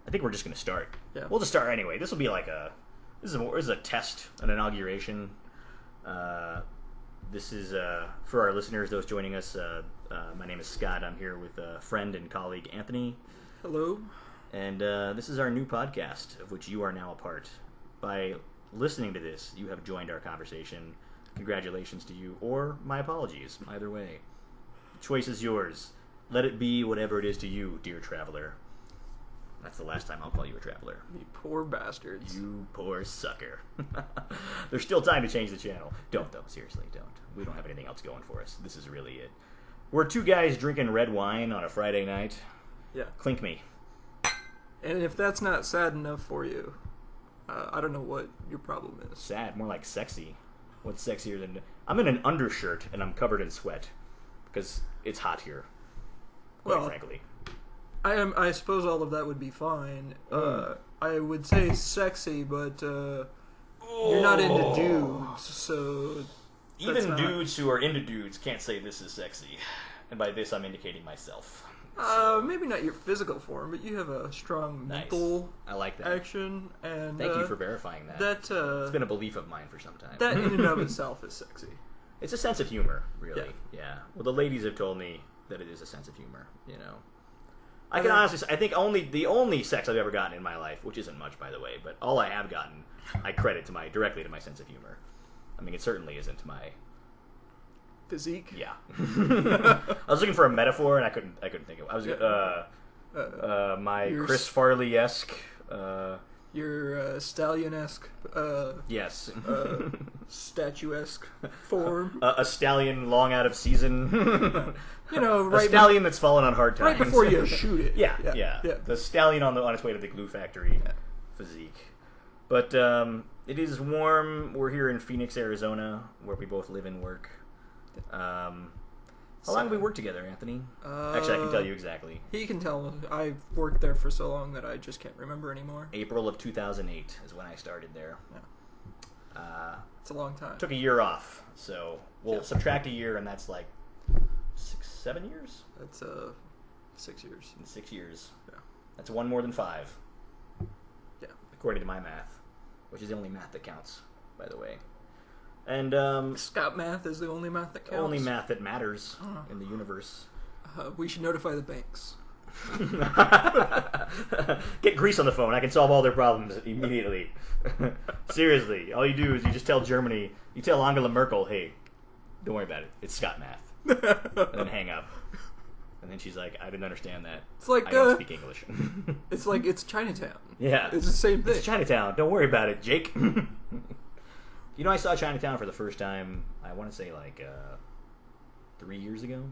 I think we're just gonna start. Yeah. We'll just start anyway. This will be like this is a test, an inauguration. This is for our listeners, those joining us. My name is Scott. I'm here with a friend and colleague, Anthony. Hello. And this is our new podcast, of which you are now a part. By listening to this, you have joined our conversation. Congratulations to you, or my apologies. Either way, the choice is yours. Let it be whatever it is to you, dear traveler. That's the last time I'll call you a traveler. You poor bastards. You poor sucker. There's still time to change the channel. Don't, though. Seriously, don't. We don't have anything else going for us. This is really it. We're two guys drinking red wine on a Friday night. Yeah. Clink me. And if that's not sad enough for you, I don't know what your problem is. Sad. More like sexy. What's sexier than... I'm in an undershirt and I'm covered in sweat. Because it's hot here. Quite frankly. I suppose all of that would be fine. I would say sexy, but you're not into dudes, so... Even dudes who are into dudes can't say this is sexy. And by this, I'm indicating myself. Maybe not your physical form, but you have a strong mental I like that. action. And Thank you for verifying that. It's been a belief of mine for some time. That in and of itself is sexy. It's a sense of humor, really. Yeah. Well, the ladies have told me that it is a sense of humor, you know. I can honestly say, I think the only sex I've ever gotten in my life, which isn't much, by the way, but all I have gotten, I credit directly to my sense of humor. I mean, it certainly isn't my physique. Yeah. I was looking for a metaphor and I couldn't think of it. I was my Chris Farley-esque. Your stallion-esque. Yes. Statuesque form. A stallion long out of season. You know, right. A stallion that's fallen on hard times. Right before you shoot it. Yeah. The stallion on its way to the glue factory physique. But it is warm. We're here in Phoenix, Arizona, where we both live and work. How long have we worked together, Anthony? Actually, I can tell you exactly. He can tell. I've worked there for so long that I just can't remember anymore. April of 2008 is when I started there. Yeah. It's a long time. Took a year off, so we'll subtract a year, and that's like 7 years? That's 6 years. 6 years. Yeah. That's one more than 5. Yeah. According to my math, which is the only math that counts, by the way. And Scott math is the only math that counts. Only math that matters in the universe. We should notify the banks. Get Greece on the phone. I can solve all their problems immediately. Seriously, all you do is you just tell Germany, you tell Angela Merkel, hey, don't worry about it. It's Scott math. And then hang up. And then she's like, I didn't understand that. It's like I don't speak English. It's like it's Chinatown. Yeah, it's the same thing. It's Chinatown. Don't worry about it, Jake. You know, I saw Chinatown for the first time, I want to say like 3 years ago.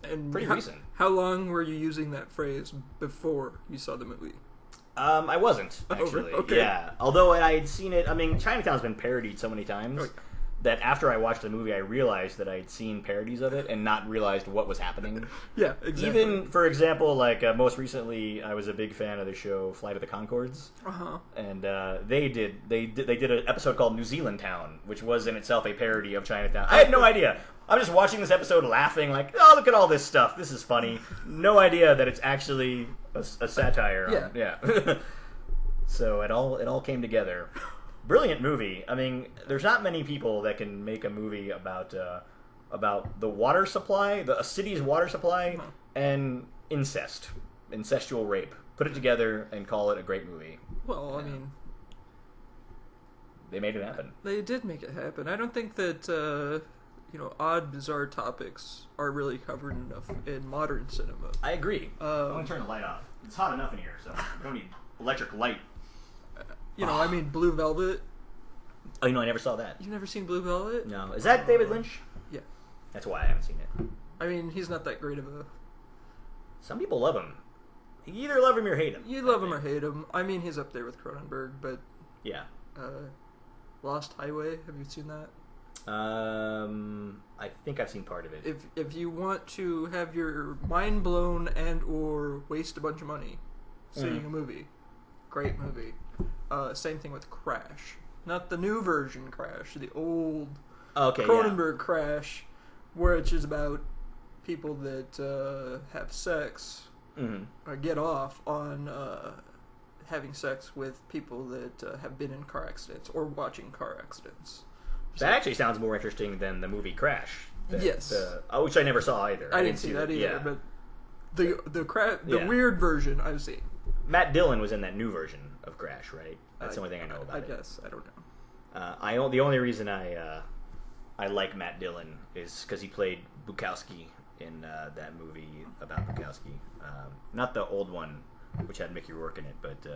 And pretty recent. How long were you using that phrase before you saw the movie? I wasn't, actually. Okay. Yeah. Although I had seen it, I mean, Chinatown's been parodied so many times that after I watched the movie, I realized that I had seen parodies of it and not realized what was happening. Yeah, exactly. Even, for example, like most recently, I was a big fan of the show Flight of the Conchords. And they did an episode called New Zealand Town, which was in itself a parody of Chinatown. I had no idea. I'm just watching this episode laughing like, oh, look at all this stuff. This is funny. No idea that it's actually a satire. Yeah. So it all came together. Brilliant movie. I mean, there's not many people that can make a movie about the water supply, a city's water supply, and incestual rape. Put it together and call it a great movie. Well, I mean, they made it happen. They did make it happen. I don't think that odd, bizarre topics are really covered enough in modern cinema. I agree. I'm gonna turn the light off. It's hot enough in here, so we don't need electric light. I mean, Blue Velvet. Oh, I never saw that. You've never seen Blue Velvet? No. Is that David Lynch? Yeah. That's why I haven't seen it. I mean, he's not that great of a... Some people love him. You either love him or hate him. You love him or hate him. I mean, he's up there with Cronenberg, but... Yeah. Lost Highway, have you seen that? I think I've seen part of it. If you want to have your mind blown and or waste a bunch of money seeing a movie, great movie. Same thing with Crash. Not the new version Crash, the old Cronenberg Crash, which is about people that have sex or get off on having sex with people that have been in car accidents or watching car accidents. That actually sounds more interesting than the movie Crash. Yes. Which I never saw either. I didn't see that either, but the Yeah. weird version I've seen. Matt Dillon was in that new version of Crash, right? That's the only thing I know about I it. guess. I don't know. The only reason I like Matt Dillon is because he played Bukowski in that movie about Bukowski. Not the old one, which had Mickey Rourke in it, but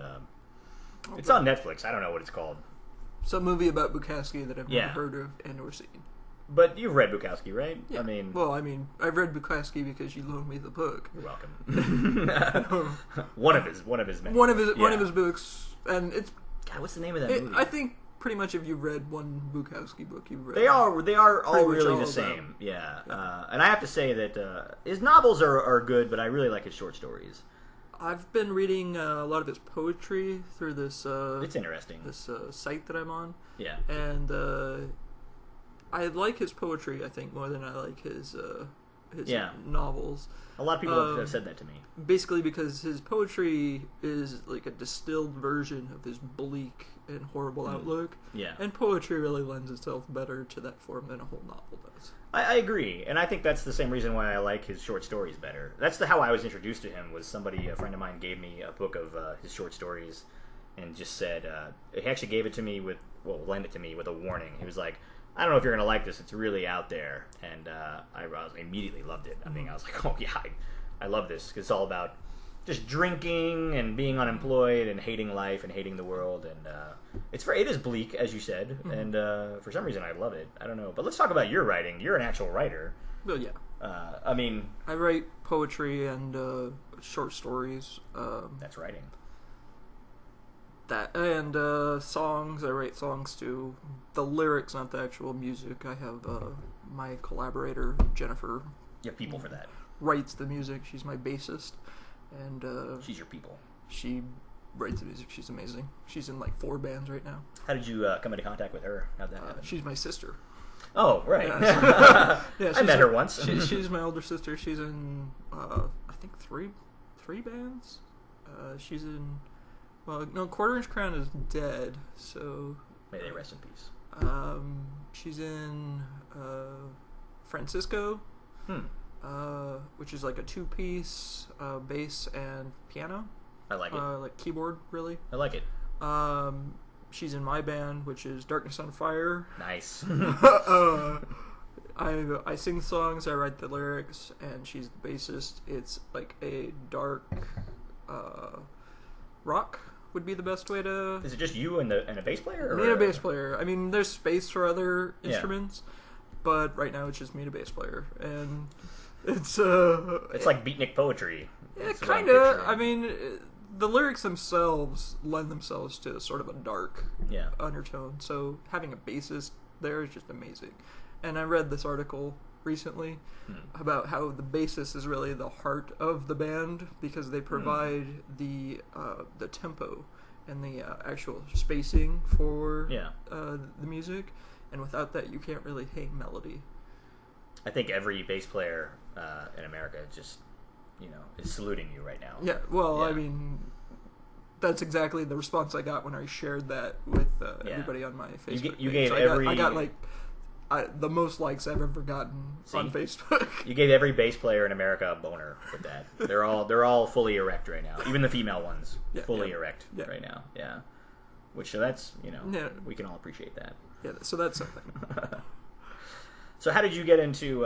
it's on Netflix. I don't know what it's called. Some movie about Bukowski that I've never heard of and or seen. But you've read Bukowski, right? Yeah. I mean, I've read Bukowski because you loaned me the book. You're welcome. one of his many. One of his books, and it's. God, what's the name of that movie? I think pretty much if you've read one Bukowski book, you've read. They are all really the same. Them. Yeah. And I have to say that his novels are good, but I really like his short stories. I've been reading a lot of his poetry through this. It's interesting. This site that I'm on. Yeah. And I like his poetry, I think, more than I like his novels. A lot of people have said that to me. Basically because his poetry is like a distilled version of his bleak and horrible outlook. Yeah. And poetry really lends itself better to that form than a whole novel does. I agree, and I think that's the same reason why I like his short stories better. That's how I was introduced to him. Was a friend of mine gave me a book of his short stories, and just said he actually gave it to me lent it to me with a warning. He was like, "I don't know if you're gonna like this. It's really out there," and I immediately loved it. I mean, I was like, "Oh yeah, I love this because it's all about just drinking and being unemployed and hating life and hating the world, and it is bleak, as you said, and for some reason I love it. I don't know, but let's talk about your writing. You're an actual writer. Well, yeah. I mean, I write poetry and short stories. That's writing. That and songs. I write songs too. The lyrics, not the actual music. I have my collaborator Jennifer. You have people for that. Writes the music. She's my bassist, and she's your people. She writes the music. She's amazing. She's in like 4 bands right now. How did you come into contact with her? How'd that happen? She's my sister. Oh, right. Yeah, I met her once. She's my older sister. She's in I think three bands. She's in. Well, no, Quarter Inch Crown is dead, so. May they rest in peace. She's in Francisco, which is like a 2-piece bass and piano. I like it. Like keyboard, really. I like it. She's in my band, which is Darkness on Fire. Nice. I sing songs, I write the lyrics, and she's the bassist. It's like a dark rock would be the best way to... Is it just you and a bass player? Me and a bass player. I mean, there's space for other instruments, but right now it's just me and a bass player. And it's like beatnik poetry. Yeah, kind of. I mean, the lyrics themselves lend themselves to sort of a dark undertone, so having a bassist there is just amazing. And I read this article recently about how the bassist is really the heart of the band because they provide the tempo and the actual spacing for the music, and without that you can't really hang melody. I think every bass player in America just is saluting you right now. Yeah, well, I mean, that's exactly the response I got when I shared that with everybody on my Facebook you page. Gave I got like the most likes I've ever gotten on Facebook. You gave every bass player in America a boner with that. They're all fully erect right now. Even the female ones, fully erect right now. Yeah, which that's we can all appreciate that. Yeah, so that's something. So how did you get into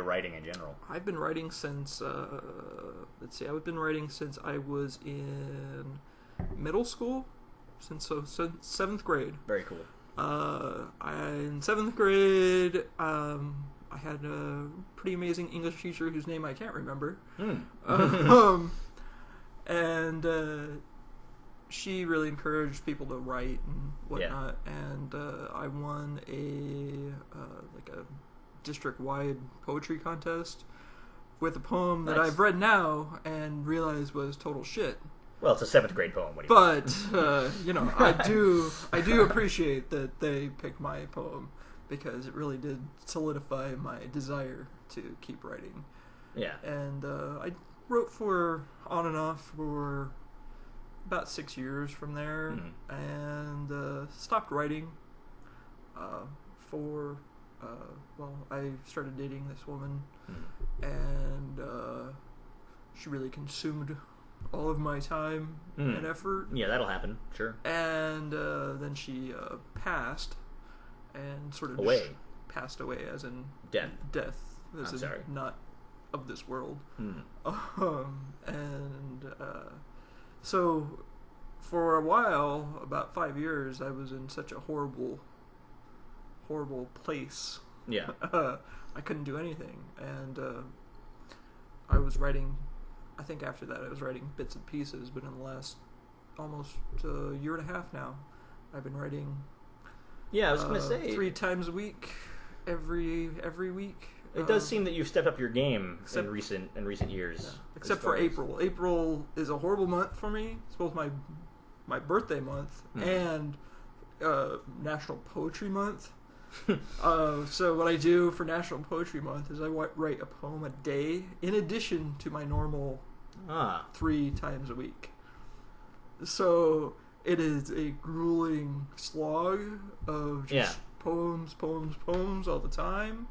writing in general? I've been writing since I've been writing since I was in middle school, since 7th grade. Very cool. In 7th grade, I had a pretty amazing English teacher whose name I can't remember. And she really encouraged people to write and whatnot. And I won a district-wide poetry contest with a poem that I've read now and realized was total shit. Well, it's a 7th grade poem. But I do appreciate that they picked my poem because it really did solidify my desire to keep writing. Yeah. And I wrote on and off for about 6 years from there, and stopped writing. I started dating this woman, and she really consumed all of my time and effort. Yeah, that'll happen. Sure. And then she passed, and sort of passed away, as in death. As I'm sorry. Not of this world. So for a while, about 5 years, I was in such a horrible place. Yeah. I couldn't do anything, and I was writing. I think after that, I was writing bits and pieces. But in the last almost year and a half now, I've been writing. Yeah, I was going to say 3 times a week, every week. It does seem that you've stepped up your game in recent years. Yeah. Except for April. April is a horrible month for me. It's both my birthday month and National Poetry Month. So what I do for National Poetry Month is I write a poem a day in addition to my normal 3 times a week. So it is a grueling slog of just poems all the time.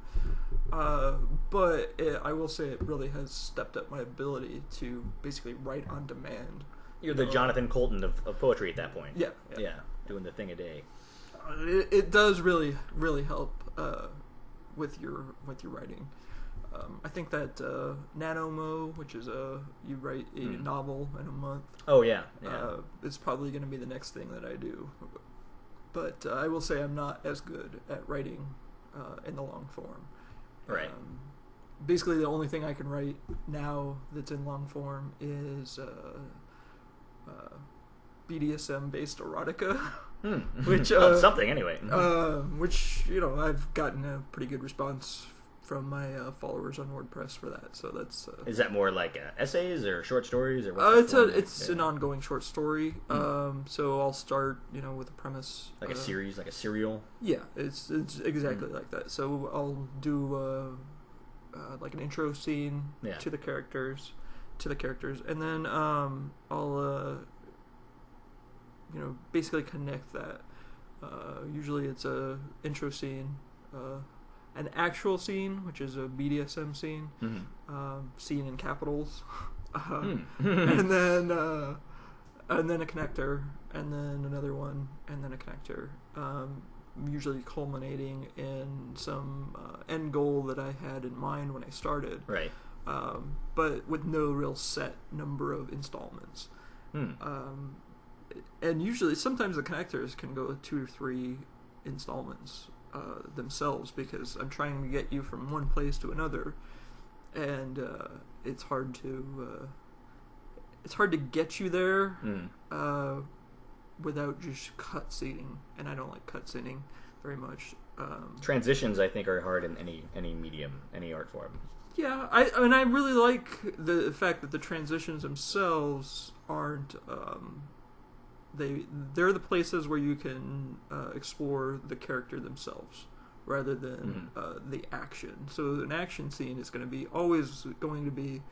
But I will say it really has stepped up my ability to basically write on demand. You're the Jonathan Colton of poetry at that point. Yeah. Doing the thing a day. It does really help with your writing. I think that NaNoWriMo, which is you write a novel in a month. Oh yeah. It's probably going to be the next thing that I do. But I will say I'm not as good at writing in the long form. Right. Basically, the only thing I can write now that's in long form is BDSM-based erotica. Which something anyway. Which I've gotten a pretty good response from my followers on WordPress for that. So that's. Is that more like essays or short stories or? It's an ongoing short story. So I'll start with a premise. Like a series, like a serial. Yeah, it's exactly like that. So I'll do like an intro scene to the characters, and then I'll basically connect that. Usually it's a intro scene, an actual scene, which is a BDSM scene, scene in capitals, and then a connector, and then another one, and then a connector. Usually culminating in some end goal that I had in mind when I started. Right. But with no real set number of installments. And usually, sometimes the connectors can go 2 or 3 installments themselves, because I'm trying to get you from one place to another, and it's hard to get you there without just cutscening, and I don't like cutscening very much. Transitions, I think, are hard in any medium, any art form. Yeah, I really like the fact that the transitions themselves aren't. They're the places where you can explore the character themselves rather than the action. So an action scene is always going to be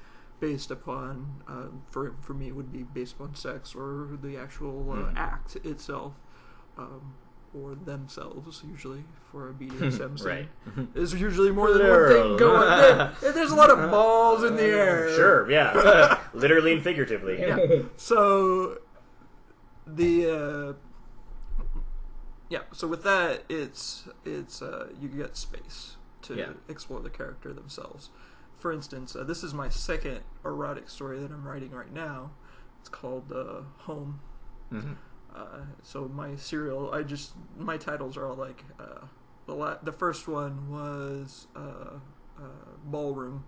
based upon, for me, it would be based upon sex or the actual act itself, or themselves, usually, for a BDSM scene. Right. There's usually more than one thing going on. There's a lot of balls in the air. Sure, yeah. Literally and figuratively. Yeah. So so with that, it's you get space to explore the character themselves. For instance, this is my second erotic story that I'm writing right now. It's called Home. So my serial, my titles are all like the first one was Ballroom.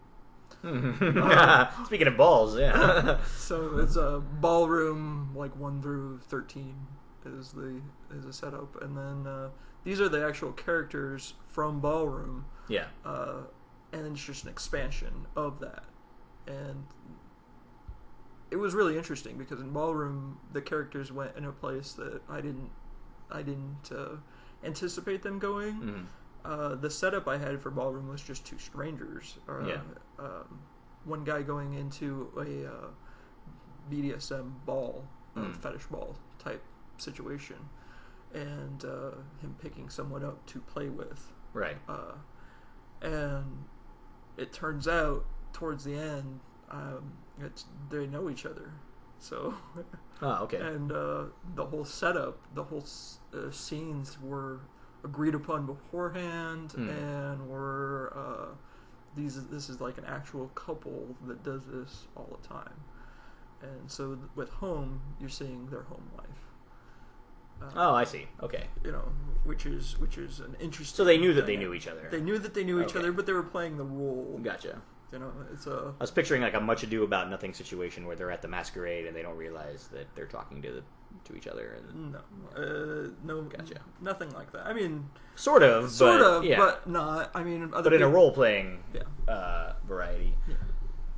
Speaking of balls, yeah. So it's a Ballroom, like 1 through 13 is a setup, and then these are the actual characters from Ballroom. Yeah. And then it's just an expansion of that, and it was really interesting because in Ballroom the characters went in a place that I didn't anticipate them going. The setup I had for Ballroom was just 2 strangers. One guy going into a BDSM ball, fetish ball type situation, and him picking someone up to play with. Right. And it turns out towards the end, they know each other. So. Oh, okay. And the whole setup, the whole scenes were agreed upon beforehand, and were this is like an actual couple that does this all the time. And so with Home, you're seeing their home life. Oh, I see. Okay. You know, which is an interesting. So they knew that they knew each other. They knew that they knew each other, but they were playing the role. Gotcha. You know, it's I was picturing like a Much Ado About Nothing situation where they're at the masquerade and they don't realize that they're talking to each other. And no, gotcha. Nothing like that. I mean, sort of, but not. I mean, but in a role playing variety. Yeah.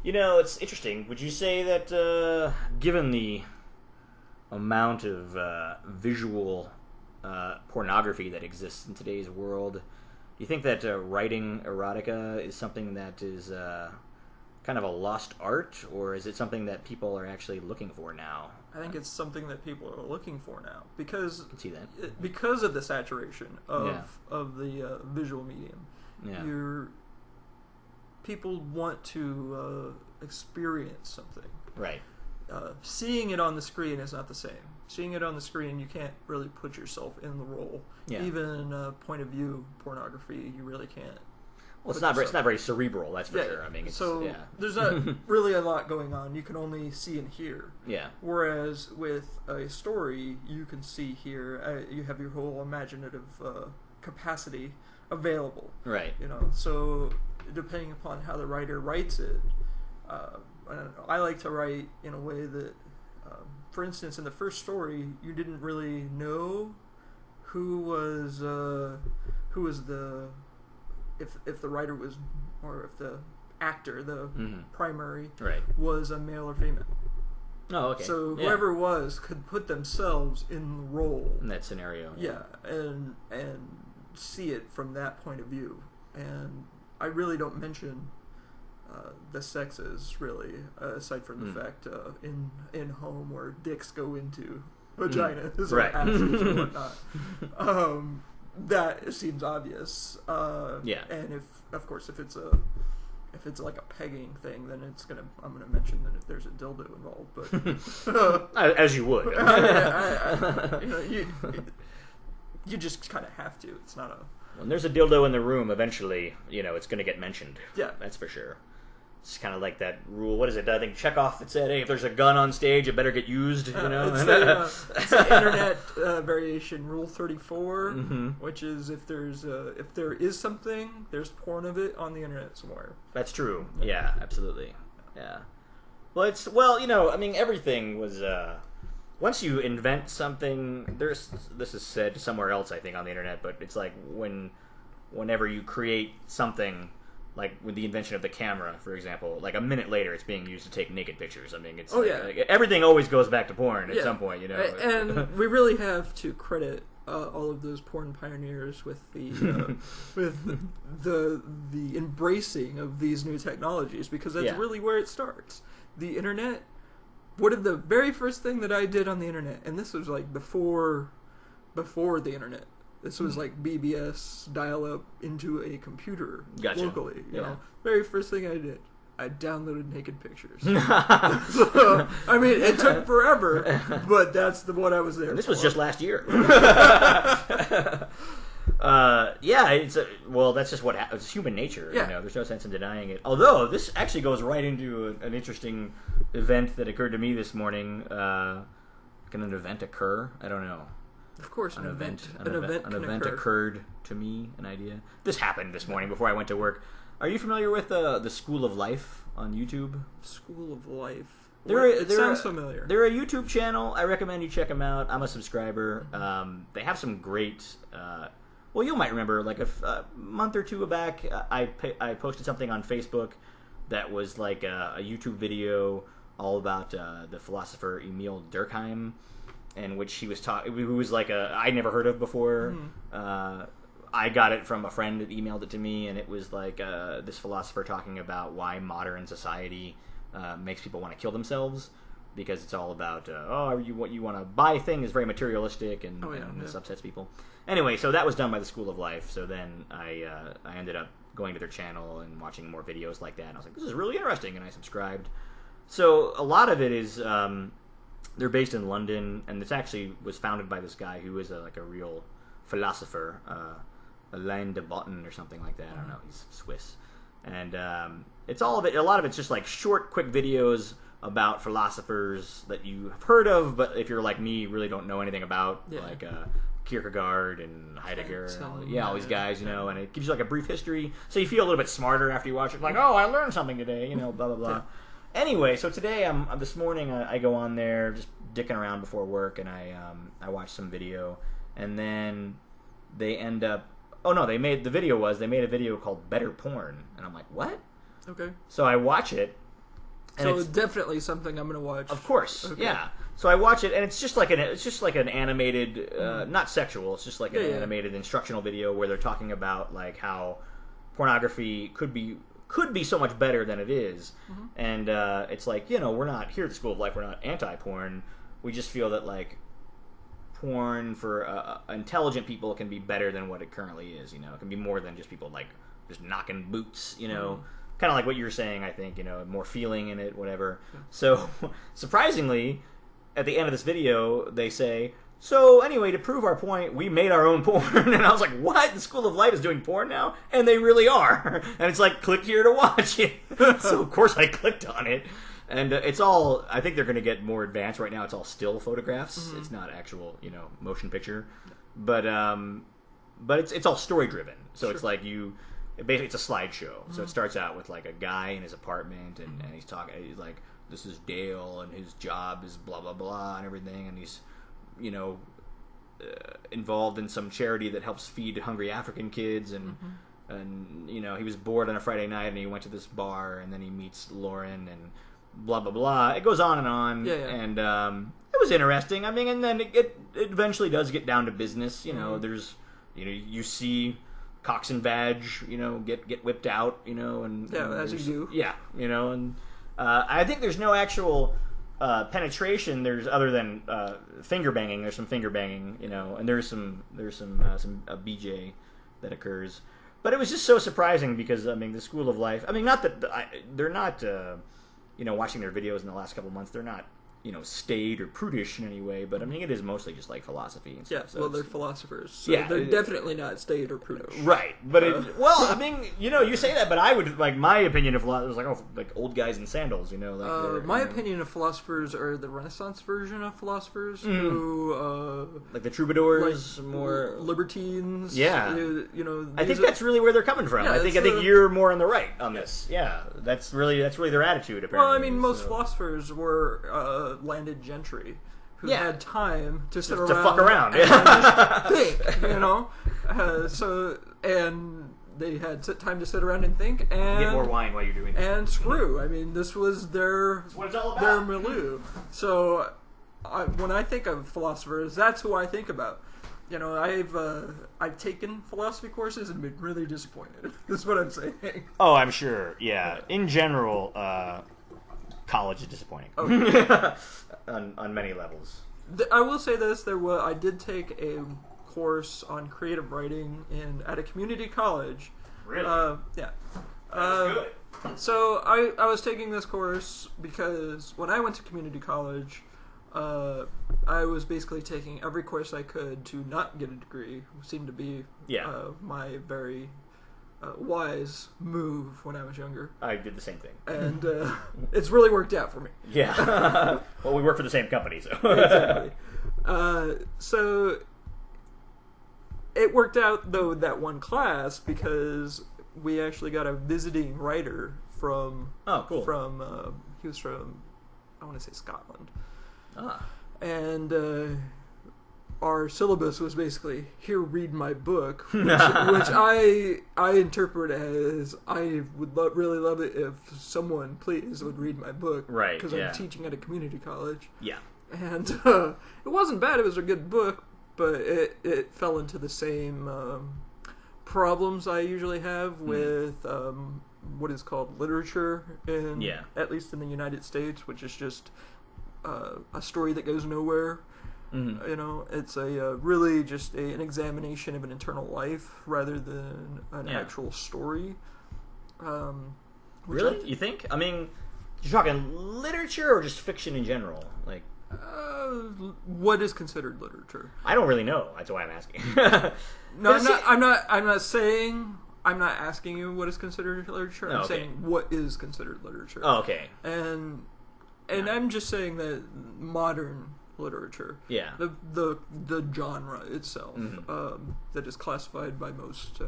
You know, it's interesting. Would you say that given the amount of visual pornography that exists in today's world, do you think that writing erotica is something that is kind of a lost art, or is it something that people are actually looking for now? I think it's something that people are looking for now because I can see that. Because of the saturation of the visual medium. Yeah. People want to experience something. Right. Seeing it on the screen is not the same. Seeing it on the screen, you can't really put yourself in the role. Yeah. Even point of view pornography, you really can't. Well, it's not very cerebral. That's for sure. I mean, there's not really a lot going on. You can only see and hear. Yeah. Whereas with a story, you can see, hear. You have your whole imaginative capacity available. Right. You know, so depending upon how the writer writes it, I like to write in a way that, for instance, in the first story, you didn't really know who was the if the writer was, or if the actor, the primary, was a male or female. Oh, okay. So whoever it was could put themselves in the role in that scenario. Yeah, and see it from that point of view. And I really don't mention the sexes, really, aside from the fact in Home where dicks go into vaginas or asses or whatnot. That seems obvious. And if it's like a pegging thing, then I'm gonna mention that if there's a dildo involved. But as you would. You just kind of have to. It's not a. When there's a dildo in the room, eventually, it's going to get mentioned. Yeah, that's for sure. It's kind of like that rule. What is it? I think Chekhov that said, "Hey, if there's a gun on stage, it better get used." You know, it's the internet variation, Rule 34, which is if there is something, there's porn of it on the internet somewhere. That's true. Yeah, absolutely. Yeah. I mean, everything was. Once you invent something, this is said somewhere else, I think, on the internet, but it's like whenever you create something. Like with the invention of the camera, for example, like a minute later, it's being used to take naked pictures. I mean, it's everything always goes back to porn at some point, And we really have to credit all of those porn pioneers with the the embracing of these new technologies, because that's really where it starts. The internet. What did the very first thing that I did on the internet, and this was like before the internet. This was like BBS dial-up into a computer locally. You know, very first thing I did, I downloaded naked pictures. So, I mean, it took forever, but that's what I was there. And this was just last year. That's just what happens. It's human nature. Yeah. There's no sense in denying it. Although this actually goes right into an interesting event that occurred to me this morning. Can an event occur? I don't know. Of course, an event occurred to me. An idea. This happened this morning before I went to work. Are you familiar with the School of Life on YouTube? School of Life. It sounds familiar. They're a YouTube channel. I recommend you check them out. I'm a subscriber. They have some great. You might remember, like a month or two back, I posted something on Facebook that was like a YouTube video all about the philosopher Emil Durkheim. In which he was who was like I'd never heard of before. I got it from a friend that emailed it to me, and it was like this philosopher talking about why modern society makes people want to kill themselves, because it's all about what you want to buy thing is very materialistic and this upsets people. Anyway, so that was done by the School of Life. So then I ended up going to their channel and watching more videos like that. And I was like, this is really interesting, and I subscribed. So a lot of it is they're based in London, and this actually was founded by this guy who is a real philosopher, Alain de Botton or something like that. I don't know. He's Swiss, and it's all of it. A lot of it's just like short, quick videos about philosophers that you have heard of, but if you're like me, really don't know anything about, like Kierkegaard and Heidegger and all these guys, and it gives you like a brief history, so you feel a little bit smarter after you watch it. Like, I learned something today, blah blah blah. Yeah. Anyway, so today this morning I go on there just dicking around before work, and I watch some video, and then they end up. Oh no, they made a video called Better Porn, and I'm like, what? Okay. So I watch it. And so it's definitely something I'm going to watch. Of course, yeah. So I watch it, and it's just like an animated, not sexual. It's just like an animated instructional video where they're talking about like how pornography could be so much better than it is, and it's like we're not here at the School of Life. We're not anti-porn. We just feel that like porn for intelligent people can be better than what it currently is. It can be more than just people like just knocking boots. Kind of like what you were saying, I think, more feeling in it, whatever. So, surprisingly, at the end of this video, they say, so anyway, to prove our point, we made our own porn. And I was like, what? The School of Life is doing porn now? And they really are. And it's like, click here to watch it. So, of course, I clicked on it. And it's all, I think they're going to get more advanced. Right now, it's all still photographs. It's not actual, motion picture. But it's all story-driven. So it's like basically, it's a slideshow. So it starts out with like a guy in his apartment, and he's talking. He's like, "This is Dale, and his job is blah blah blah, and everything." And he's, involved in some charity that helps feed hungry African kids, and he was bored on a Friday night, and he went to this bar, and then he meets Lauren, and blah blah blah. It goes on and on, and it was interesting. I mean, and then it eventually does get down to business. There's, you see cocks and vag, get whipped out, and as you do. Yeah, and I think there's no actual penetration. There's other than finger banging. There's some finger banging, and there's some BJ that occurs. But it was just so surprising because the School of Life. Not that they're not, watching their videos in the last couple of months. They're not, staid or prudish in any way, but it is mostly just like philosophy and stuff. Yeah, so they're philosophers. So they're definitely not staid or prudish. Right, but you say that, but I would like my opinion of philosophers like old guys in sandals. My opinion of philosophers are the Renaissance version of philosophers who like the troubadours, like, more libertines. Yeah, I think that's really where they're coming from. Yeah, I think you're more on the right on this. Yeah, that's really their attitude. Apparently, well, most philosophers were landed gentry who had time to sit around to fuck around and think, and they had time to sit around and think and get more wine while you're doing it. And screw. This was that's what it's all about. Their milieu. So when I think of philosophers, that's who I think about. I've taken philosophy courses and been really disappointed. That's what I'm saying. Oh, I'm sure. Yeah. In general, college is disappointing on many levels. I will say this: I did take a course on creative writing at a community college. Really? Yeah. Good. So I was taking this course because when I went to community college, I was basically taking every course I could to not get a degree. It seemed to be my very wise move when I was younger. I did the same thing. And it's really worked out for me. Yeah. Well, we work for the same company, so. Exactly. So it worked out, though, that one class, because we actually got a visiting writer from... Oh, cool. He was from, I want to say Scotland. Ah. And... our syllabus was basically, here, read my book, which I interpret as, I would really love it if someone, please, would read my book. Right, because I'm teaching at a community college. Yeah. And it wasn't bad, it was a good book, but it fell into the same problems I usually have with what is called literature, at least in the United States, which is just... a story that goes nowhere. Mm-hmm. You know, it's a really just an examination of an internal life rather than an actual story. Really? You think? I mean, you're talking literature or just fiction in general? Like, what is considered literature? I don't really know. That's why I'm asking. No, I'm not saying. I'm not asking you what is considered literature. I'm saying what is considered literature. Oh, okay. And I'm just saying that modern literature, the genre itself, that is classified by most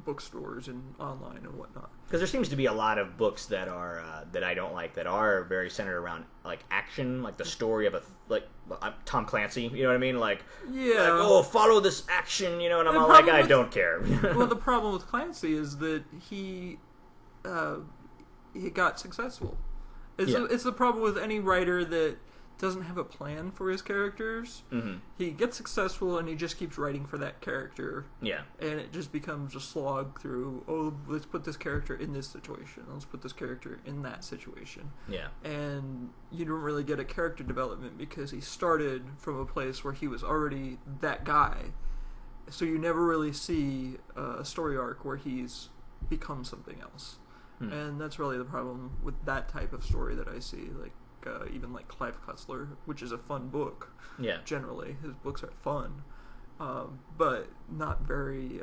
bookstores and online and whatnot. Because there seems to be a lot of books that are that I don't like, that are very centered around like action, like the story of Tom Clancy. You know what I mean? Like, follow this action. You know, and I'm all like, I don't care. Well, the problem with Clancy is that he got successful. It's the problem with any writer that doesn't have a plan for his characters. Mm-hmm. He gets successful and he just keeps writing for that character. Yeah. And it just becomes a slog through, let's put this character in this situation. Let's put this character in that situation. Yeah. And you don't really get a character development because he started from a place where he was already that guy. So you never really see a story arc where he's become something else. And that's really the problem with that type of story that I see. Like, even like Clive Cussler, which is a fun book. Yeah. Generally, his books are fun, but not very.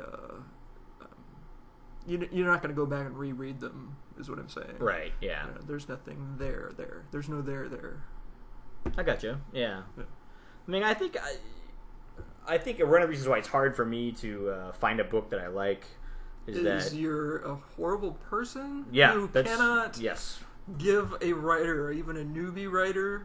You're not going to go back and reread them, is what I'm saying. Right. Yeah. You know, there's nothing there. There's no there. I got you. Yeah. I mean, I think one of the reasons why it's hard for me to find a book that I like is that you're a horrible person. Yeah. Who cannot. Yes. Give a writer, or even a newbie writer,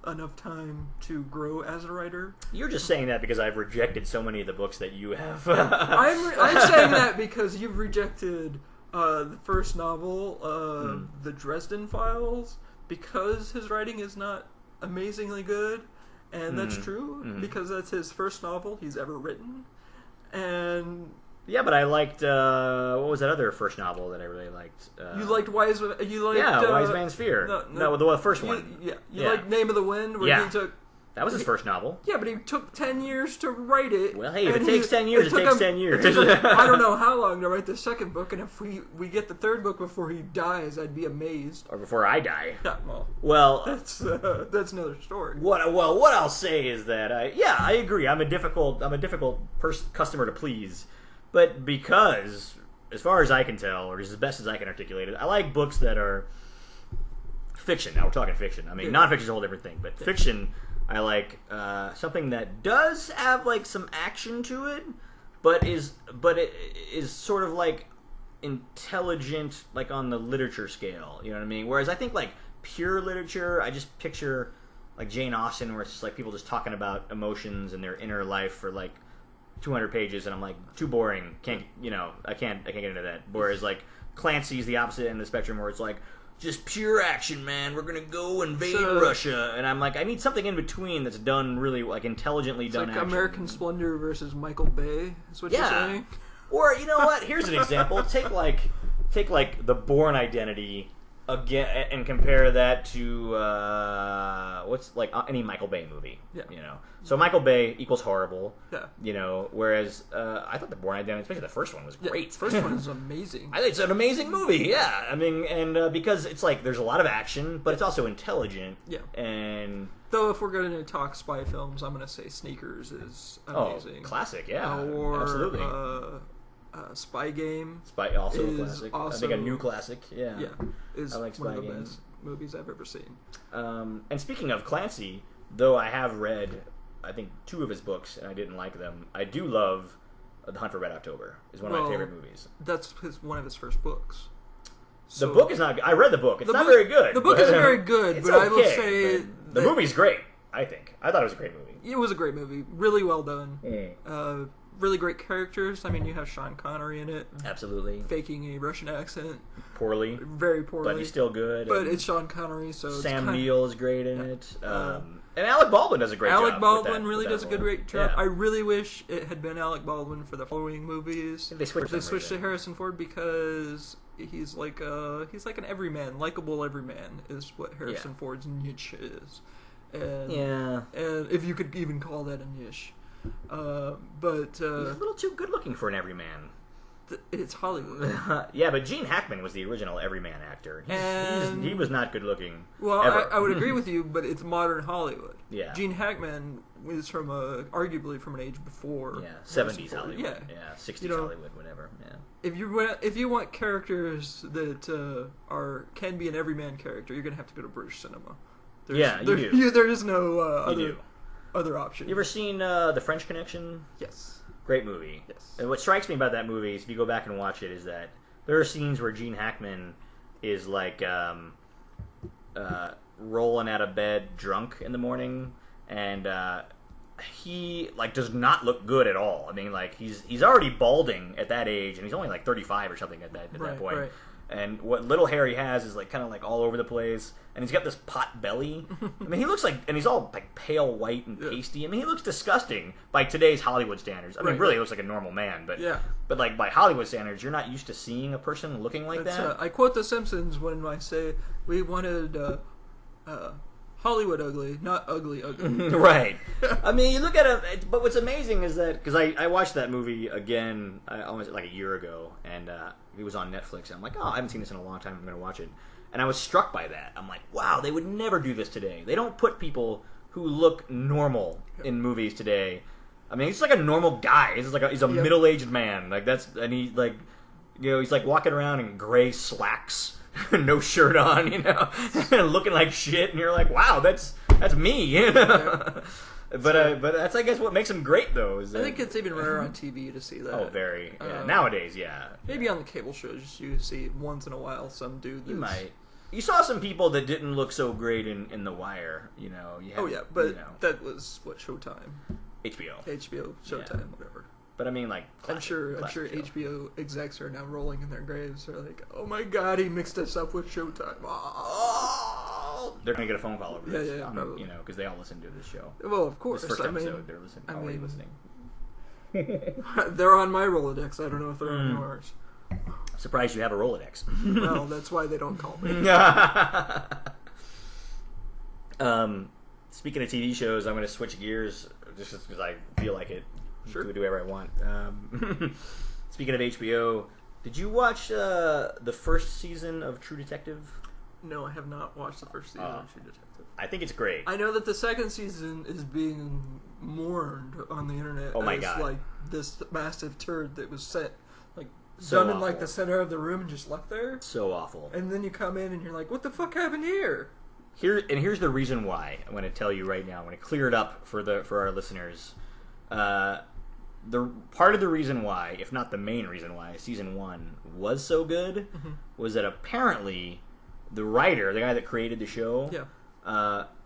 enough time to grow as a writer. You're just saying that because I've rejected so many of the books that you have. I'm saying that because you've rejected the first novel, The Dresden Files, because his writing is not amazingly good, and that's true, because that's his first novel he's ever written, and... Yeah, but I liked what was that other first novel that I really liked? You liked Wise Man's Fear. No, the first one. You liked Name of the Wind, where he took. That was his first novel. Yeah, but he took 10 years to write it. Well, hey, if it takes 10 years, it takes 10 years. I don't know how long to write the second book, and if we get the third book before he dies, I'd be amazed. Or before I die. Yeah, well, that's another story. What I'll say is that I agree. I'm a difficult customer to please. But because, as far as I can tell, or as best as I can articulate it, I like books that are fiction. Now we're talking fiction. I mean, nonfiction is a whole different thing. But fiction, I like something that does have like some action to it, but it is sort of like intelligent, like on the literature scale. You know what I mean? Whereas I think like pure literature, I just picture like Jane Austen, where it's just like people just talking about emotions and their inner life for like 200 pages, and I'm like, too boring. I can't get into that. Whereas like Clancy's the opposite end of the spectrum, where it's like just pure action, man. We're gonna go invade Russia, and I'm like, I need something in between that's done really like intelligently done. Like action. American Splendor versus Michael Bay. Is what you're saying? Or you know what? Here's an example. Take like The Bourne Identity again, and compare that to what's like any Michael Bay movie. Yeah. You know, so Michael Bay equals horrible. Yeah. You know, whereas I thought The Bourne Identity, especially the first one, was great. The first one is amazing. I think it's an amazing movie. Yeah. I mean, and because it's like there's a lot of action, but it's also intelligent. Yeah. And though, if we're going to talk spy films, I'm going to say Sneakers is amazing. Classic. Yeah. Or absolutely. Spy Game. Also a classic. I think a new classic. Yeah. Yeah. Is like one of the best movies I've ever seen. And speaking of Clancy, though I have read, I think, 2 of his books and I didn't like them, I do love The Hunt for Red October. Is one of my favorite movies. That's one of his first books. So, the book is not. I read the book. It's not very good. The book is very good, but I will say the movie's great. I think. I thought it was a great movie. It was a great movie. Really well done. Really great characters. I mean, you have Sean Connery in it. Absolutely. Faking a Russian accent. Poorly. Very poorly. But he's still good. But it's Sean Connery, so Sam Neill is great in it. And Alec Baldwin does a great job. Alec Baldwin with really that does a good role. great job. Yeah. I really wish it had been Alec Baldwin for the following movies. They switched to Harrison Ford because he's like an everyman, likable everyman is what Harrison Ford's niche is. And, and if you could even call that a niche. But he's a little too good looking for an everyman. It's Hollywood. Yeah, but Gene Hackman was the original everyman actor. He was not good looking. Well, I would agree with you, but it's modern Hollywood. Yeah. Gene Hackman is from arguably from an age before. Yeah, 70s Hollywood. Yeah, 60s Hollywood, whatever. Yeah. If you want characters that can be an everyman character, you're gonna have to go to British cinema. You do. There is no other option. You ever seen The French Connection? Yes. Great movie. Yes. And what strikes me about that movie is if you go back and watch it is that there are scenes where Gene Hackman is like rolling out of bed drunk in the morning, and he like does not look good at all. I mean, like he's already balding at that age, and he's only like 35 or something at that point. Right. And what little hair he has is like kind of like all over the place, and he's got this pot belly. I mean, he looks like, and he's all like pale white and pasty. I mean, he looks disgusting by today's Hollywood standards. I mean, really, he looks like a normal man, but like by Hollywood standards, you're not used to seeing a person looking like that. I quote The Simpsons when I say we wanted Hollywood ugly, not ugly. Right. I mean, you look at it, but what's amazing is that, because I watched that movie again almost like a year ago, and it was on Netflix, and I'm like, oh, I haven't seen this in a long time, I'm going to watch it. And I was struck by that. I'm like, wow, they would never do this today. They don't put people who look normal in movies today. I mean, he's like a normal guy. He's a middle-aged man. And he like, he's like walking around in gray slacks, no shirt on, looking like shit, and you're like, wow, that's me, But that's, I guess, what makes him great, though. I think it's even rare on TV to see that. Oh, very. Yeah. Nowadays, yeah. Maybe on the cable shows you see once in a while some dude that's... You might. You saw some people that didn't look so great in The Wire, that was, Showtime? HBO, Showtime, whatever. But I mean, like, I'm sure HBO execs are now rolling in their graves. They're like, "Oh my god, he mixed us up with Showtime." Oh. They're gonna get a phone call over this, probably. because they all listen to this show. Well, of course. This first episode, they're already listening. They're on my Rolodex. I don't know if they're on yours. Surprised you have a Rolodex. Well, that's why they don't call me. Speaking of TV shows, I'm going to switch gears just because I feel like it. Sure. Do whatever I want. Speaking of HBO, did you watch the first season of True Detective? No, I have not watched the first season of True Detective. I think it's great. I know that the second season is being mourned on the internet as like this massive turd that was set done in like the center of the room and just left there. So awful. And then you come in and you're like, what the fuck happened here? Here's the reason why. I'm going to tell you right now. I'm going to clear it up for our listeners. The part of the reason why, if not the main reason why, season 1 was so good was that apparently the writer, the guy that created the show,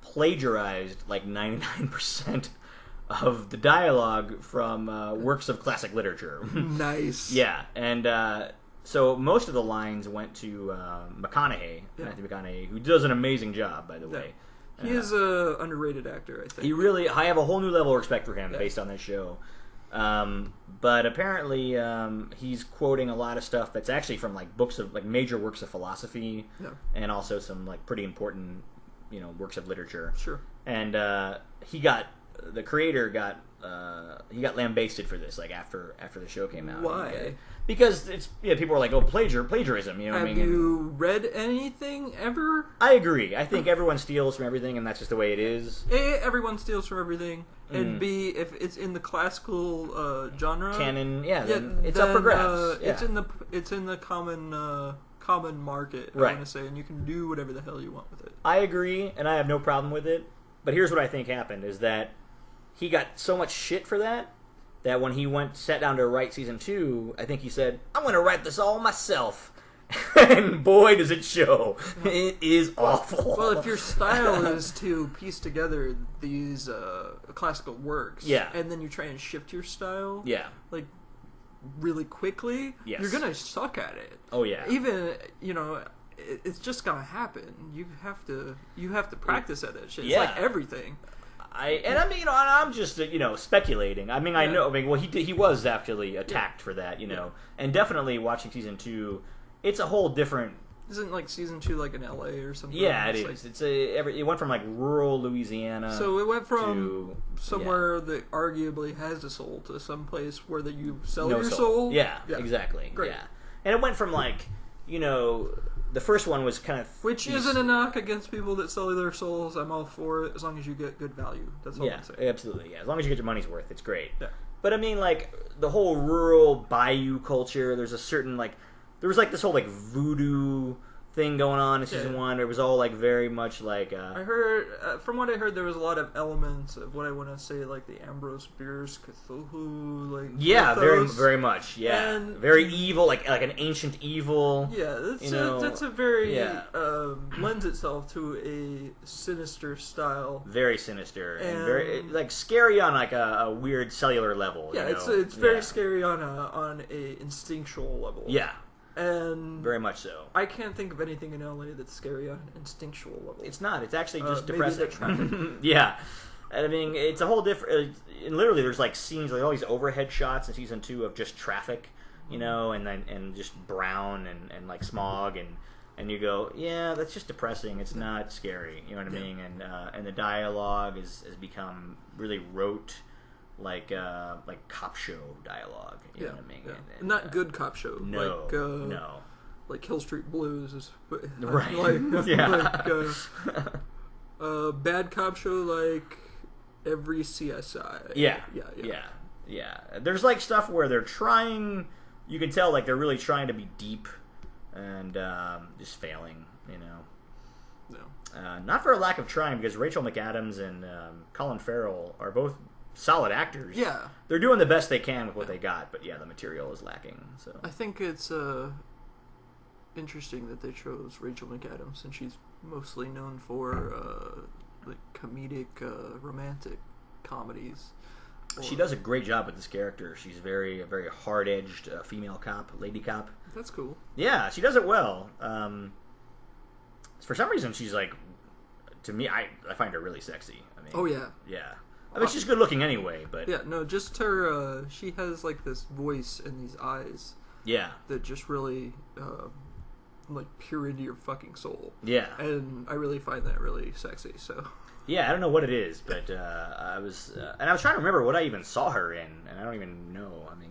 plagiarized like 99% of the dialogue from works of classic literature. Nice. Yeah, and so most of the lines went to McConaughey, Matthew McConaughey, who does an amazing job, by the way. He is an underrated actor, I think. I have a whole new level of respect for him based on this show. But apparently, he's quoting a lot of stuff that's actually from like books of like major works of philosophy, and also some like pretty important, works of literature. Sure. And the creator got lambasted for this, like after the show came out. Why? Because people were like, "Oh, plagiarism." Have you read anything ever? I agree. I think everyone steals from everything, and that's just the way it is. A, everyone steals from everything, and B, if it's in the classical genre canon, it's up for grabs. It's in the common market. I want to say, and you can do whatever the hell you want with it. I agree, and I have no problem with it. But here's what I think happened: is that he got so much shit for that when he sat down to write season 2, I think he said, "I'm going to write this all myself." And boy, does it show. It is awful. Well, if your style is to piece together these classical works, and then you try and shift your style, like really quickly, you're going to suck at it. Oh, yeah. Even, it's just going to happen. You have to practice at that shit. It's like everything. I'm just speculating. I mean, I know. I mean, well, he was actually attacked for that, and definitely watching season 2, it's a whole different. Isn't like season 2 like in LA or something? Yeah, it is. Like, it went from like rural Louisiana. So it went from somewhere that arguably has a soul to some place where you sell your soul. Yeah, exactly. Great. Yeah, and it went from like the first one was kind of which isn't a knock against people that sell their souls. I'm all for it as long as you get good value. That's all I'm saying. Absolutely. Yeah, as long as you get your money's worth, it's great. Yeah. But I mean, like the whole rural bayou culture. There's a certain there was like this whole like voodoo thing going on in season 1. It was all like very much like I heard from what I heard there was a lot of elements of what I want to say like the Ambrose Bierce Cthulhu mythos. very much and very evil like an ancient evil that's a very lends itself to a sinister style, very sinister and very like scary on like a weird cellular level. It's very scary on a instinctual level. And very much so. I can't think of anything in LA that's scary on an instinctual level. It's not. It's actually just depressing. Maybe the traffic. And I mean, it's a whole different. And literally, there's like scenes, like all these overhead shots in season 2 of just traffic, and just brown and like smog, and you go, yeah, that's just depressing. It's not scary. You know what I mean? And the dialogue has become really rote. Like cop show dialogue, you know what I mean? Yeah. And not good cop show. No, no. Like Hill Street Blues is right. Bad cop show like every CSI. Yeah. There's like stuff where they're trying. You can tell like they're really trying to be deep, and just failing. No. Not for a lack of trying, because Rachel McAdams and Colin Farrell are both solid actors. Yeah. They're doing the best they can with what they got, but the material is lacking. So I think it's interesting that they chose Rachel McAdams, since she's mostly known for like comedic romantic comedies. She does a great job with this character. She's a very hard-edged female cop, lady cop. That's cool. Yeah, she does it well. For some reason, she's like, to me, I find her really sexy. I mean, yeah. I mean, she's good looking anyway, but just her. She has like this voice and these eyes. Yeah, that just really like peer into your fucking soul. Yeah, and I really find that really sexy. So yeah, I don't know what it is, but I was trying to remember what I even saw her in, and I don't even know. I mean.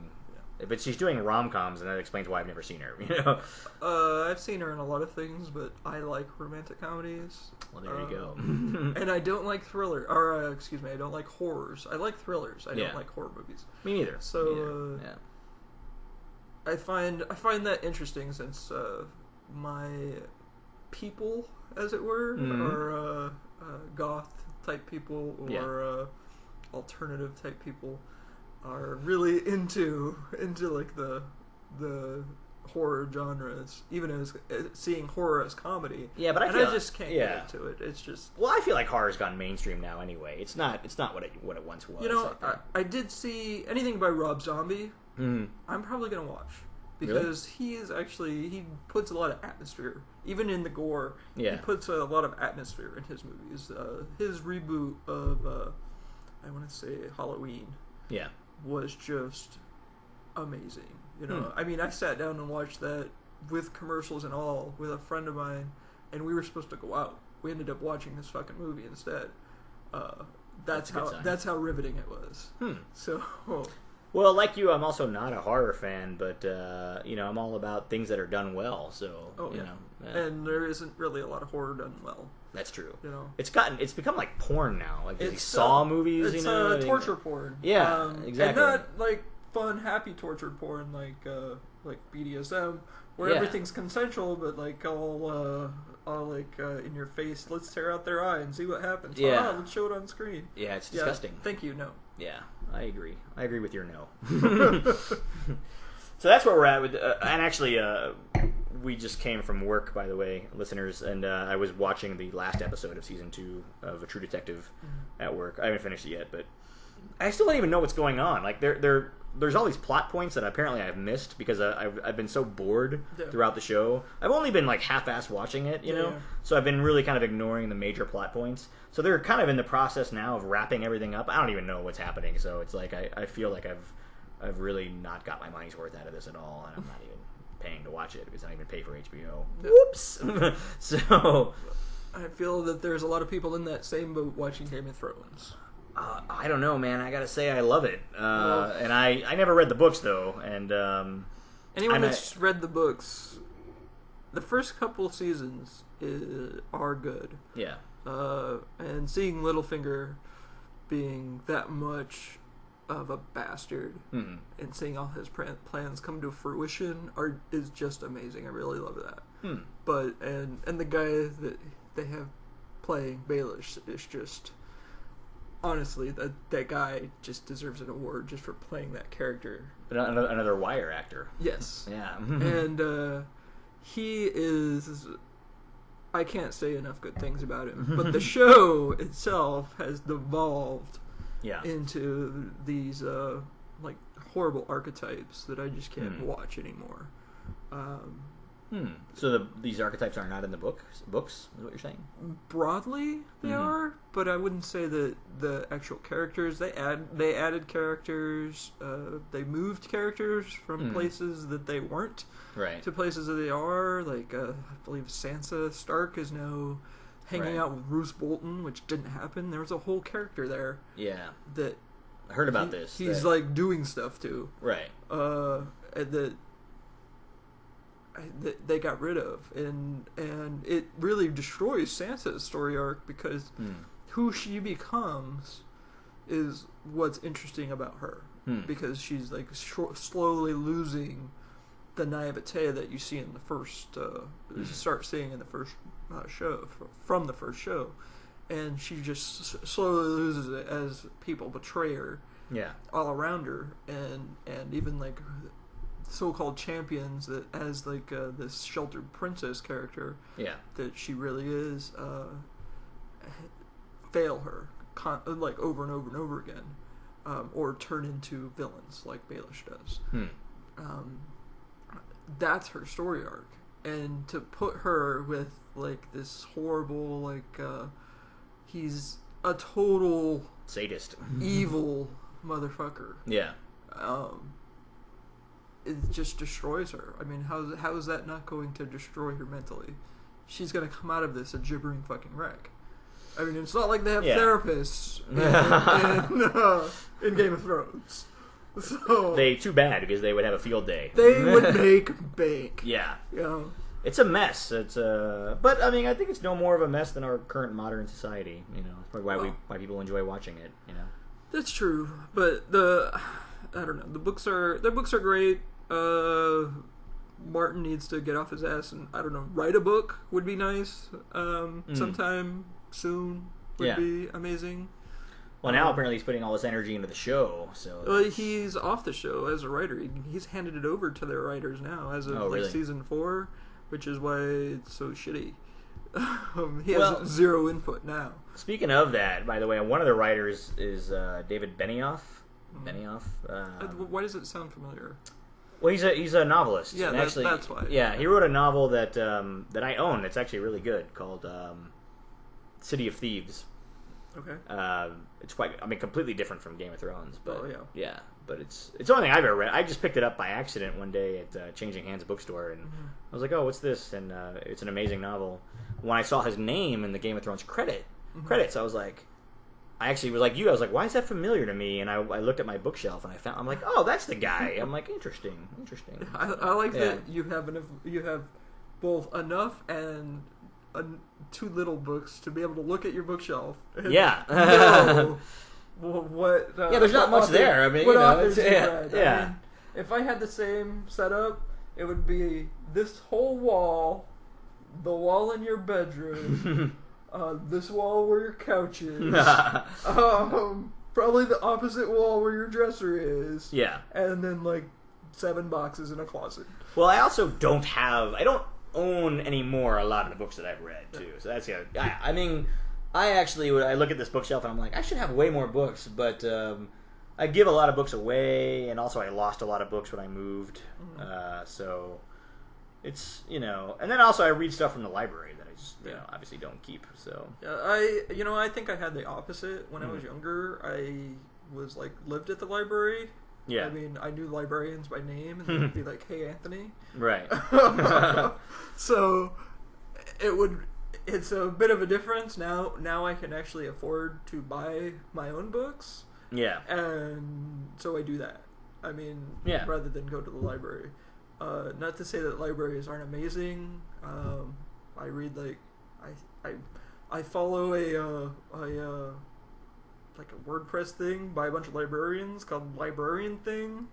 But she's doing rom-coms, and that explains why I've never seen her, I've seen her in a lot of things, but I like romantic comedies. Well, there you go. And I don't like I don't like horrors. I like thrillers. I don't like horror movies. Me neither. So, I find that interesting, since my people, as it were, are goth-type people, or alternative type people, are really into like the horror genres, even as seeing horror as comedy. Yeah, but I just can't get into it. It's just I feel like horror's gone mainstream now. Anyway, it's not what it once was. I did see anything by Rob Zombie. I'm probably gonna watch, because he puts a lot of atmosphere, even in the gore. Yeah, he puts a lot of atmosphere in his movies. His reboot of I want to say Halloween. Yeah. Was just amazing. I mean, I sat down and watched that with commercials and all with a friend of mine, and we were supposed to go out. We ended up watching this fucking movie instead. That's how riveting it was. So, well, like you, I'm also not a horror fan, but I'm all about things that are done well. So, and there isn't really a lot of horror done well. That's true. It's become like porn now, like these Saw movies. It's torture porn. Yeah, exactly. And not like fun, happy torture porn like BDSM, where everything's consensual, but like all like in your face. Let's tear out their eye and see what happens. Yeah, let's show it on screen. Yeah, it's disgusting. Thank you. No. Yeah, I agree. I agree with your no. So that's where we're at with, and actually, we just came from work, by the way, listeners, and I was watching the last episode of season 2 of A True Detective at work. I haven't finished it yet, but I still don't even know what's going on. Like they're there's all these plot points that apparently I've missed because I've been so bored throughout the show. I've only been like half-assed watching it, you know? Yeah. So I've been really kind of ignoring the major plot points. So they're kind of in the process now of wrapping everything up. I don't even know what's happening, so it's like I feel like I've really not got my money's worth out of this at all, and I'm not even paying to watch it because I don't even pay for HBO. Whoops! So I feel that there's a lot of people in that same boat watching Game of Thrones. I don't know, man. I gotta say I love it. And I never read the books, though. And anyone that's read the books, the first couple seasons are good. Yeah. And seeing Littlefinger being that much of a bastard and seeing all his plans come to fruition is just amazing. I really love that. But and the guy that they have playing Baelish is just... Honestly, that guy just deserves an award just for playing that character. Another Wire actor. Yes. Yeah. And he is... I can't say enough good things about him. But the show itself has devolved into these like horrible archetypes that I just can't watch anymore. So these archetypes are not in the books, is what you're saying? Broadly, they are, but I wouldn't say that the actual characters. They added characters. They moved characters from places that they weren't to places that they are. Like I believe Sansa Stark is now hanging out with Roose Bolton, which didn't happen. There was a whole character there. Yeah, that I heard about this. He's like doing stuff too. Right. And that they got rid of, and it really destroys Sansa's story arc because who she becomes is what's interesting about her because she's like slowly losing the naivete that you see in the first start seeing in the first show from the first show, and she just slowly loses it as people betray her all around her, and even like so-called champions that as like this sheltered princess character that she really is fail her like over and over and over again, or turn into villains like Baelish does. That's her story arc, and to put her with like this horrible like he's a total sadist evil motherfucker. It just destroys her. I mean, how is that not going to destroy her mentally? She's going to come out of this a gibbering fucking wreck. I mean, it's not like they have therapists in Game of Thrones. So too bad because they would have a field day. They would make bank. Yeah. You know? It's a mess. But I mean, I think it's no more of a mess than our current modern society. You know, it's probably why people enjoy watching it. You know, that's true. But I don't know. Their books are great. Martin needs to get off his ass and I don't know, write a book would be nice. Sometime soon would be amazing. Well, now apparently he's putting all this energy into the show. So he's off the show as a writer. He's handed it over to their writers now as of really? season 4, which is why it's so shitty. He has zero input now. Speaking of that, by the way, one of the writers is David Benioff. Why does it sound familiar? Well, he's a novelist. Yeah, actually, that's why. Yeah, he wrote a novel that I own. It's actually really good, called City of Thieves. Okay. It's completely different from Game of Thrones, but but it's the only thing I've ever read. I just picked it up by accident one day at Changing Hands bookstore, and I was like, "Oh, what's this?" And it's an amazing novel. When I saw his name in the Game of Thrones credits, I was like, I actually was like you. I was like, "Why is that familiar to me?" And I looked at my bookshelf and I'm like, "Oh, that's the guy." I'm like, "Interesting." I like that you have both enough and too little books to be able to look at your bookshelf. And know what? There's not much there. I mean, what authors you read. Yeah. I mean, if I had the same setup, it would be this whole wall, the wall in your bedroom, this wall where your couch is, probably the opposite wall where your dresser is. Yeah. And then like 7 boxes in a closet. Well, I also don't own anymore a lot of the books that I've read too. So that's I mean, I look at this bookshelf and I'm like, I should have way more books, but I give a lot of books away, and also I lost a lot of books when I moved. So it's, and then also I read stuff from the library that I just, obviously don't keep. So I think I had the opposite when I was younger. I was lived at the library. Yeah. I mean, I knew librarians by name, and they'd be like, "Hey, Anthony." Right. So it's a bit of a difference now. Now I can actually afford to buy my own books. Yeah. And so I do that. I mean, rather than go to the library. Not to say that libraries aren't amazing. I read I follow a WordPress thing by a bunch of librarians called Librarian Thing.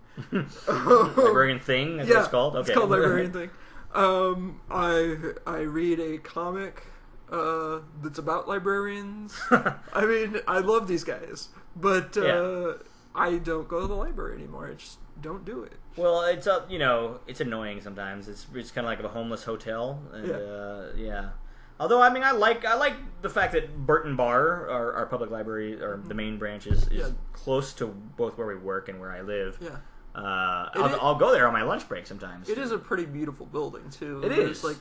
Librarian Thing? That's what it's called? Okay. It's called Librarian Thing. I read a comic that's about librarians. I mean, I love these guys, but I don't go to the library anymore. I just don't do it. Well, it's it's annoying sometimes. It's kind of like a homeless hotel, and Although, I mean, I like the fact that Burton Bar, our public library, or the main branch, is close to both where we work and where I live. Yeah. I'll go there on my lunch break sometimes. It is a pretty beautiful building, too. It is. There's,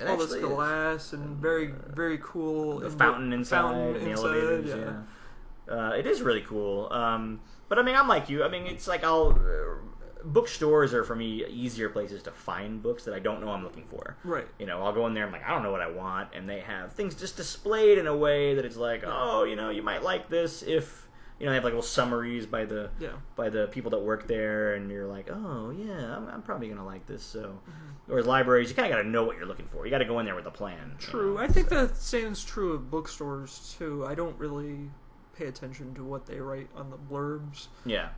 all this glass and very, very cool. The fountain inside, and the elevators, it is really cool. But, I mean, I'm like you. I mean, it's like bookstores are, for me, easier places to find books that I don't know I'm looking for. Right. I'll go in there, I'm like, I don't know what I want, and they have things just displayed in a way that it's like, you might like this if, they have little summaries by the people that work there, and you're like, oh, yeah, I'm probably going to like this, so. Whereas libraries, you kind of got to know what you're looking for. You got to go in there with a plan. True. I think that stands true of bookstores, too. I don't really pay attention to what they write on the blurbs. Yeah.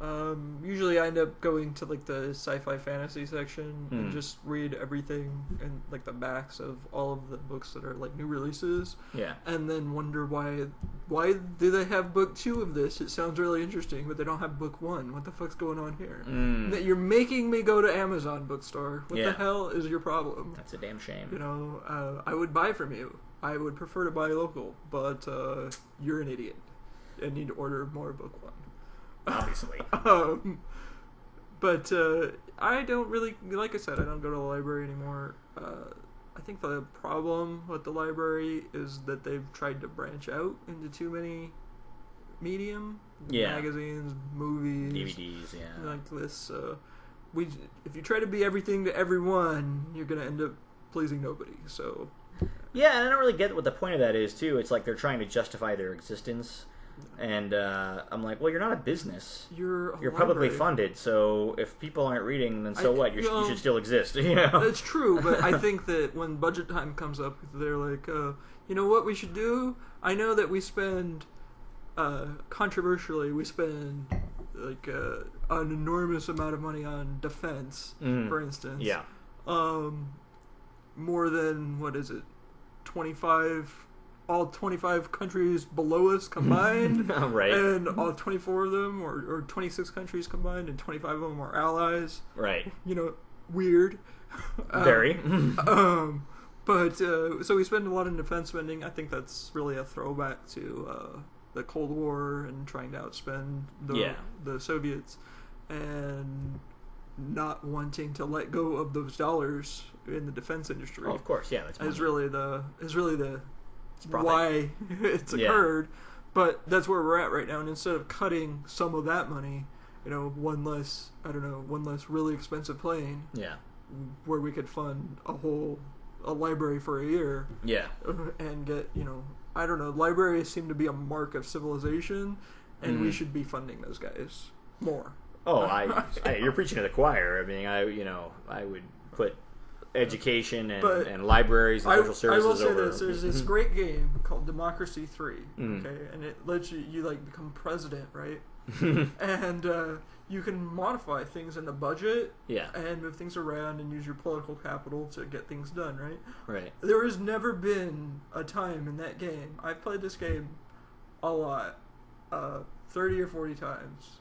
Usually I end up going to the sci-fi fantasy section and just read everything and the backs of all of the books that are new releases. Yeah. And then wonder why do they have book 2 of this? It sounds really interesting, but they don't have book 1. What the fuck's going on here? That you're making me go to Amazon bookstore. What the hell is your problem? That's a damn shame. I would buy from you. I would prefer to buy local, but you're an idiot. I need to order more book 1. Obviously. But I don't really, like I said, I don't go to the library anymore. I think the problem with the library is that they've tried to branch out into too many medium. Magazines, movies. DVDs, Like this. If you try to be everything to everyone, you're going to end up pleasing nobody, so. Yeah, and I don't really get what the point of that is, too. It's like they're trying to justify their existence. And I'm like, well, you're not a business. You're publicly funded, so if people aren't reading, then so what? You should still exist. That's true, but I think that when budget time comes up, they're like, you know what we should do? I know that we spend, controversially, an enormous amount of money on defense, for instance. Yeah. More than, 25 countries below us combined, right? And all 24 of them, or 26 countries combined, and 25 of them are allies. Right. Weird. Very. But so we spend a lot on defense spending. I think that's really a throwback to the Cold War and trying to outspend the Soviets, and not wanting to let go of those dollars in the defense industry. Oh, of course, yeah, that's is really the why it's occurred, but that's where we're at right now. And instead of cutting some of that money, one less really expensive plane, where we could fund a library for a year, and get libraries seem to be a mark of civilization, and we should be funding those guys more. Oh, you're preaching to the choir. I mean, I would put education and libraries and social services. I will say this: there's this great game called Democracy 3, okay, and it lets you become president, right? And you can modify things in the budget, and move things around and use your political capital to get things done, right? Right. There has never been a time in that game. I've played this game a lot, 30 or 40 times.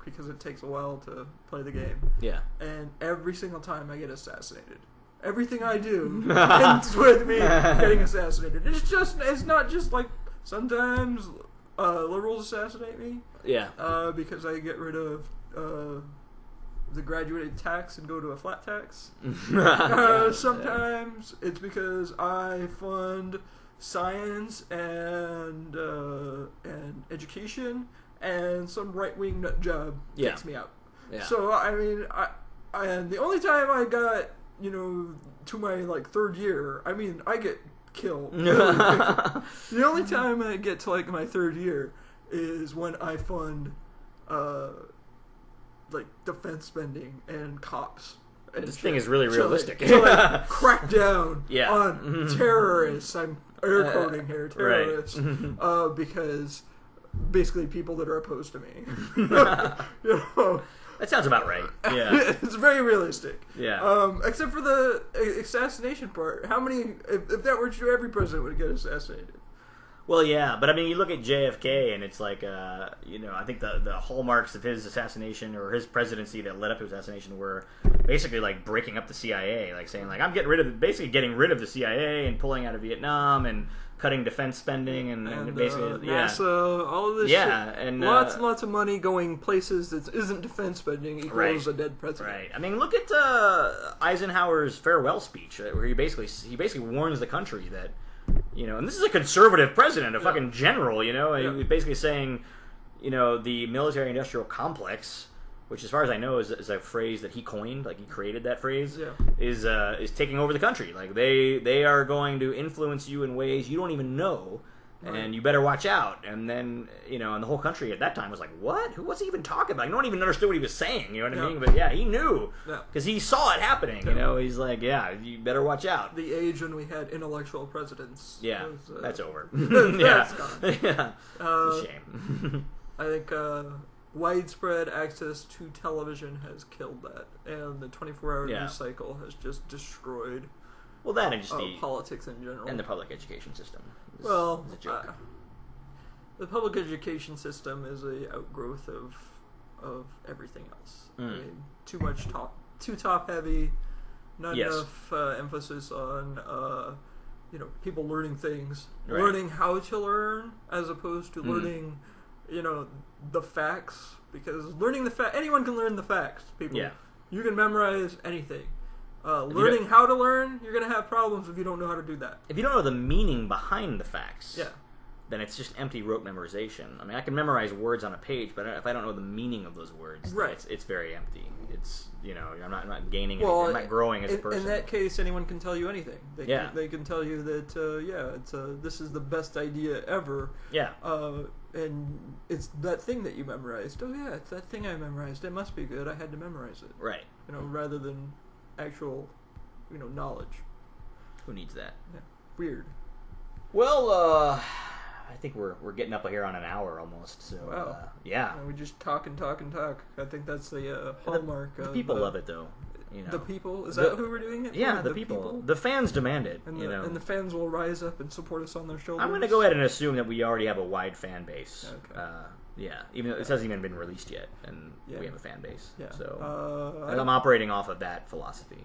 Because it takes a while to play the game. Yeah. And every single time I get assassinated. Everything I do ends with me getting assassinated. It's not just sometimes liberals assassinate me. Yeah. Because I get rid of the graduated tax and go to a flat tax. Sometimes it's because I fund science and education, and some right-wing nut job kicks me out. Yeah. So I mean, and the only time I got to my like third year, I mean, I get killed. The only time I get to like my third year is when I fund like defense spending and cops. And this thing is really realistic. To like crack down on terrorists. I'm air quoting here, terrorists, right. Because basically people that are opposed to me. That sounds about right. Yeah, it's very realistic. Yeah. Except for the assassination part. How many? If that were true, every president would get assassinated. Well, yeah, but I mean, you look at JFK, and it's like, I think the hallmarks of his assassination or his presidency that led up to his assassination were basically like breaking up the CIA, like saying like I'm getting rid of the CIA and pulling out of Vietnam and cutting defense spending and basically NASA, all of this. Yeah, shit. and lots and lots of money going places that isn't defense spending equals a dead president. Right. I mean, look at Eisenhower's farewell speech, where he basically warns the country that. And this is a conservative president, a fucking general, He's basically saying, the military-industrial complex, which as far as I know is a phrase that he coined, like he created that phrase, is taking over the country. Like they are going to influence you in ways you don't even know, and you better watch out. And then, and the whole country at that time was like, what? What's he even talking about? No one even understood what he was saying, you know what I mean? But yeah, he knew, because he saw it happening, He's like, you better watch out. The age when we had intellectual presidents. Yeah, that's over. That's gone. Yeah, it's a shame. I think widespread access to television has killed that, and the 24-hour news cycle has just destroyed that and just politics in general. And the public education system. Is a joke. The public education system is a outgrowth of everything else. I mean, too much too top heavy, not enough emphasis on people learning things, learning how to learn as opposed to learning the facts, because learning anyone can learn the facts. People, you can memorize anything. Learning how to learn, you're going to have problems if you don't know how to do that. If you don't know the meaning behind the facts, then it's just empty rote memorization. I mean, I can memorize words on a page, but if I don't know the meaning of those words, it's very empty. It's I'm not gaining anything. I'm not growing as a person. In that case, anyone can tell you anything. They can tell you that this is the best idea ever. Yeah. And it's that thing that you memorized. Oh yeah, it's that thing I memorized. It must be good. I had to memorize it. Right. Rather than actual, knowledge. Who needs that? Yeah. Weird. Well, I think we're getting up here on an hour almost. So we just talk and talk and talk. I think that's the hallmark. The people love it, though. The people? Is that who we're doing it for? Yeah, the people. The fans demand it. And and the fans will rise up and support us on their shoulders. I'm going to go ahead and assume that we already have a wide fan base. Okay. Even though this hasn't even been released yet, and we have a fan base. Yeah. So I'm operating off of that philosophy.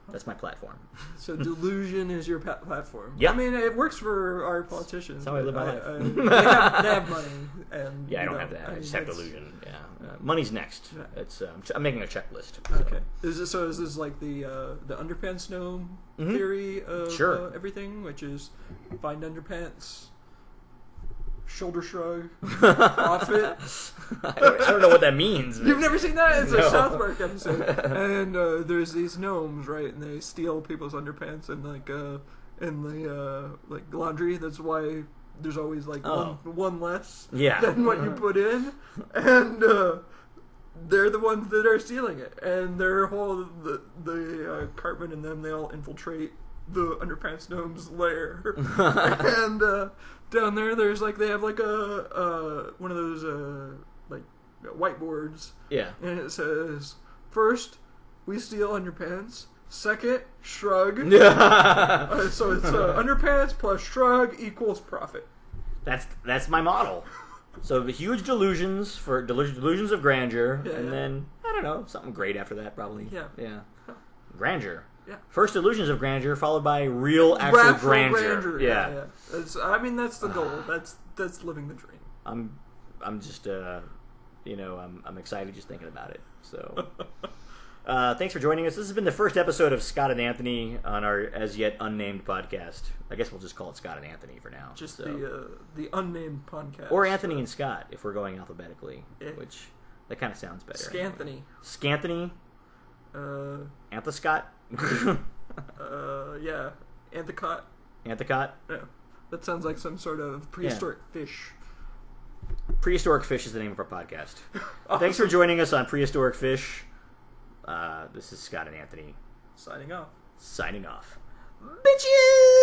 That's my platform. So delusion is your platform. Yeah. I mean, it works for our politicians. That's how I live my life. They have money. And, I don't have that. I just have delusion. Yeah. Money's next. It's I'm making a checklist. Okay. Is this like the underpants gnome theory of everything, which is find underpants, shoulder shrug, profit. I don't know what that means. You've never seen that? It's a South Park episode. And there's these gnomes, right? And they steal people's underpants and like laundry. That's why there's always like one less than what you put in. And they're the ones that are stealing it. And their whole the Cartman and them, they all infiltrate the underpants gnome's lair. And down there, there's like they have like a one of those like whiteboards. Yeah. And it says, first, we steal underpants. Second, shrug. So it's underpants plus shrug equals profit. That's my model. So the huge delusions for delusions of grandeur, and then I don't know, something great after that probably. Yeah. Grandeur. Yeah. First illusions of grandeur, followed by actual grandeur. Yeah. I mean, that's the goal. That's living the dream. I'm just I'm excited just thinking about it. So thanks for joining us. This has been the first episode of Scott and Anthony on our as yet unnamed podcast. I guess we'll just call it Scott and Anthony for now. Just the unnamed podcast, or Anthony and Scott if we're going alphabetically, which that kind of sounds better. Scanthony. Scanthony. Anthoscott. Yeah, Anthocott. Anthocott. Yeah, that sounds like some sort of prehistoric fish. Prehistoric Fish is the name of our podcast. Awesome. Thanks for joining us on Prehistoric Fish. This is Scott and Anthony. Signing off. Signing off. Bitches!